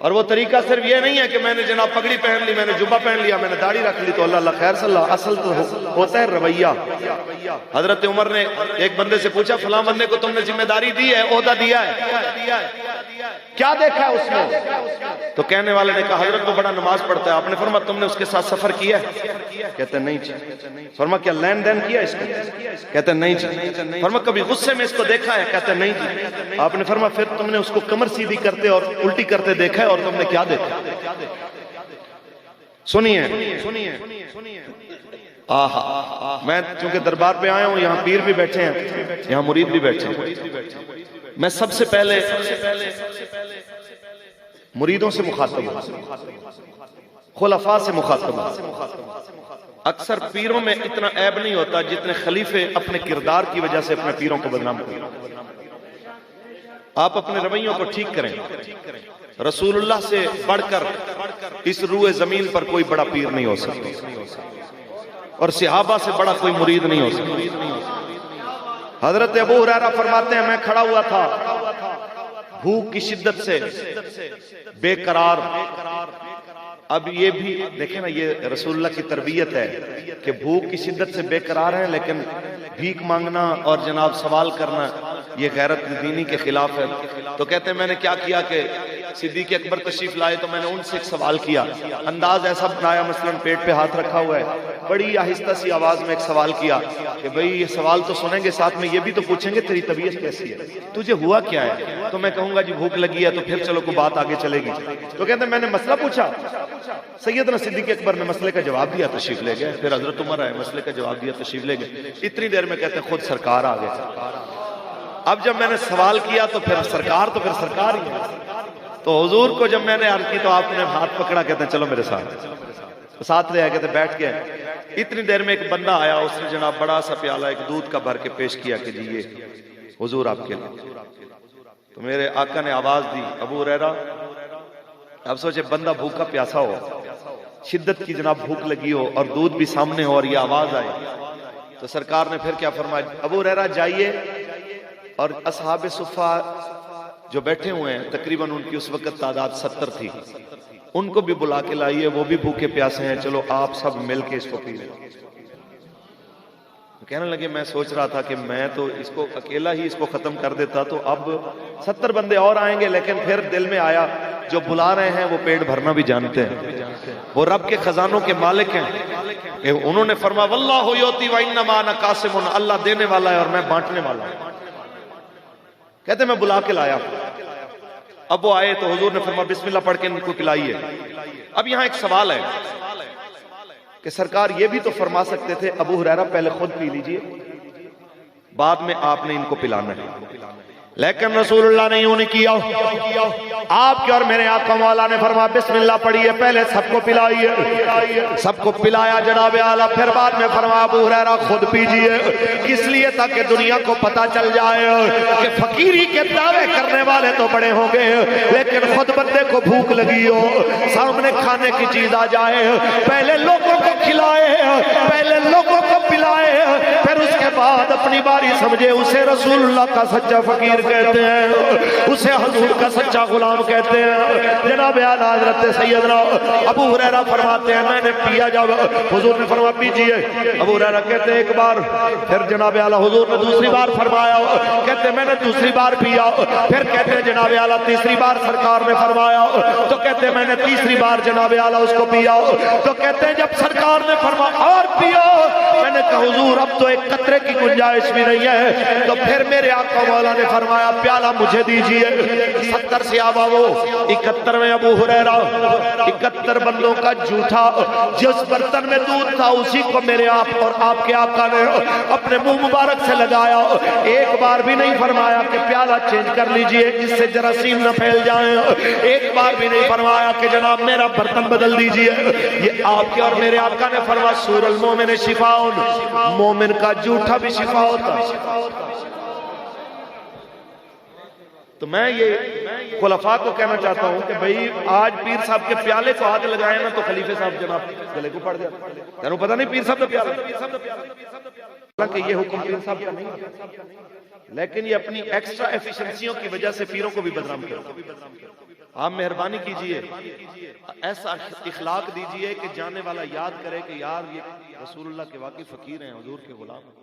और वो तरीका सिर्फ ये नहीं है कि मैंने जनाब पगड़ी पहन ली, मैंने जुब्बा पहन लिया, मैंने दाढ़ी रख ली तो अल्लाह खैर सल्ला। असल तो होता है रवैया। हजरत उमर ने एक बंदे से पूछा, फलां बंदे को तुमने जिम्मेदारी दी है, ओहदा दिया है, क्या देखा है उसमें? तो कहने वाले ने कहा, हजरत वो बड़ा नमाज पढ़ता है। आपने फरमाया तुमने उसके साथ सफर किया है? कहते नहीं जी। फरमाया क्या लेन देन किया इसका? कहते नहीं जी। फरमाया कभी गुस्से में इसको देखा है? कहते नहीं जी। आपने फरमाया फिर तुमने उसको कमर सीधी करते और उल्टी करते देखा है, और तुमने क्या देखा? सुनिए आहा, मैं चूंकि दरबार पे आया हूं, यहाँ पीर भी बैठे हैं, यहाँ मुरीद भी बैठे हैं। मैं सबसे पहले मुरीदों से मुखातब हूं, खुलफा से मुखातब हूं। अक्सर पीरों में इतना ऐब नहीं होता जितने खलीफे अपने किरदार की वजह से अपने पीरों को बदनाम करते। आप अपने रवैयों को ठीक करें। रसूलुल्लाह से बढ़कर इस रूए जमीन पर कोई बड़ा पीर नहीं हो सकता, और सहाबा से बड़ा कोई मुरीद नहीं हो सकता। हजरत अबू हुरैरा फरमाते हैं, मैं खड़ा हुआ था भूख की शिद्दत से बेकरार। अब ये भी देखें ना, ये रसूलुल्लाह की तरबियत है कि भूख की शिद्दत से बेकरार है, लेकिन भीख मांगना और जनाब सवाल करना ये गैरत दीनी के खिलाफ है। तो कहते हैं मैंने क्या किया कि सिद्दीक अकबर तशरीफ लाए तो मैंने उनसे एक सवाल किया। अंदाज ऐसा बनाया, मसलन पेट पे हाथ रखा हुआ है, बड़ी आहिस्ता सी आवाज में एक सवाल किया कि भाई ये सवाल तो सुनेंगे, साथ में ये भी तो पूछेंगे तेरी तबीयत कैसी है, तुझे हुआ क्या है? तो मैं कहूंगा जी भूख लगी है, तो फिर चलो कोई बात आगे चलेगी। तो कहते हैं मैंने मसला पूछा, सैयदना सिद्दीक अकबर ने मसले का जवाब दिया, तशरीफ ले गए। फिर हजरत उमर आए, मसले का जवाब दिया, तशरीफ ले गए। इतनी देर में कहते हैं खुद सरकार आ गए। अब जब मैंने सवाल किया तो फिर सरकार ही है। तो हुजूर को जब मैंने अर्ज की तो आपने हाथ पकड़ा, कहते हैं चलो मेरे साथ ले आए। कहते बैठ गए। इतनी देर में एक बंदा आया, उसने जनाब बड़ा सा प्याला एक दूध का भर के पेश किया कि जी ये हुजूर आपके लिए। तो मेरे आका ने आवाज दी, अबू हुरैरा। अब सोचे बंदा भूखा प्यासा हो, शिद्दत की जनाब भूख लगी हो और दूध भी सामने हो और ये आवाज आए, तो सरकार ने फिर क्या फरमाया, अबू हुरैरा जाइए और असहाबे सुफ़ा जो बैठे हुए हैं, तकरीबन उनकी उस वक्त तादाद 70 थी, उनको भी बुला के लाइए, वो भी भूखे प्यासे हैं, चलो आप सब मिलके इसको पी लें। तो कहने लगे मैं सोच रहा था कि मैं तो इसको अकेला ही इसको खत्म कर देता, तो अब 70 बंदे और आएंगे। लेकिन फिर दिल में आया जो बुला रहे हैं वो पेट भरना भी जानते हैं, वो रब के खजानों के मालिक हैं। उन्होंने फरमाया वल्लाहु युती व इन्नमा अना कासिमुन, अल्लाह देने वाला है और मैं बांटने वाला हूं। कहते मैं बुला के लाया। अब वो आए तो हुजूर ने फरमाया बिस्मिल्लाह पढ़ के इनको पिलाइए। अब यहां एक सवाल है कि सरकार ये भी तो फरमा सकते थे अबू हुरैरा पहले खुद पी लीजिए, बाद में आपने इनको पिलाना है, लेकिन रसूलुल्लाह ने यूं नहीं किया। आपके और मेरे आका मौला ने फरमाया बिस्मिल्लाह पढ़िए, पहले सबको पिलाइए। सबको पिलाया जनाब आला, फिर बाद में फरमाया अबू हुरैरा खुद पीजिए। किस लिए? ताकि दुनिया को पता चल जाए कि फकीरी के दावे करने वाले तो बड़े होंगे, लेकिन खुद बंदे को भूख लगी हो, सामने खाने की चीज आ जाए, पहले लोगों को खिलाए, पहले लोगों को पिलाए, फिर उसके बाद अपनी बारी समझे। उसे रसूलुल्लाह का सच्चा फकीर कहते हैं, उसे हुजूर का सच्चा गुलाम कहते हैं। जनाब आला हज़रत सैयदना अबू हुरैरा फरमाते हैं मैंने पिया, जब हुजूर ने फरमाया पीजिए, अबू हुरैरा कहते हैं एक बार, फिर जनाब आला हुजूर ने दूसरी बार फरमाया, कहते मैंने दूसरी बार पिया, फिर कहते हैं जनाब आला तीसरी बार सरकार ने फरमाया, तो कहते हैं मैंने तीसरी बार जनाब आला उसको पिया, तो कहते हैं जब सरकार ने फरमाया और पियो, मैंने कहा हुजूर अब तो एक कतरे की गुंजाइश भी नहीं है। तो फिर मेरे आका मौला ने फरमाया प्याला मुझे दीजिए। 70 से आवा वो 71 में अबू हुरैरा 71 बंदों का जूठा जिस बर्तन में दूध था उसी को मेरे आप और आपके आका ने अपने मुंह मुबारक से लगाया। एक बार भी नहीं फरमाया कि प्याला चेंज कर लीजिए इससे जरासीम न फैल जाए, एक बार भी नहीं फरमाया कि जनाब मेरा बर्तन बदल दीजिए। ये आपके और मेरे आका ने फरमाया सूरल मोमिन शिफाउन, मोमिन का जूठा भी शिफा होता। तो मैं ये खुलफा को कहना चाहता हूं कि भाई आज पीर साहब के प्याले को हाथ लगाए ना तो खलीफे साहब जनाब गले को पड़ जाता। तेनों पता नहीं पीर साहब का प्याला, हालांकि ये हुक्म पीर साहब का नहीं। लेकिन ये अपनी एक्स्ट्रा एफिशिएंसियों की वजह से पीरों को भी बदनाम करते हैं। आप मेहरबानी कीजिए, ऐसा इखलाक दीजिए कि जाने वाला याद करे कि यार ये रसूलुल्लाह के वाकई फकीर हैं, हुजूर के गुलाम हैं।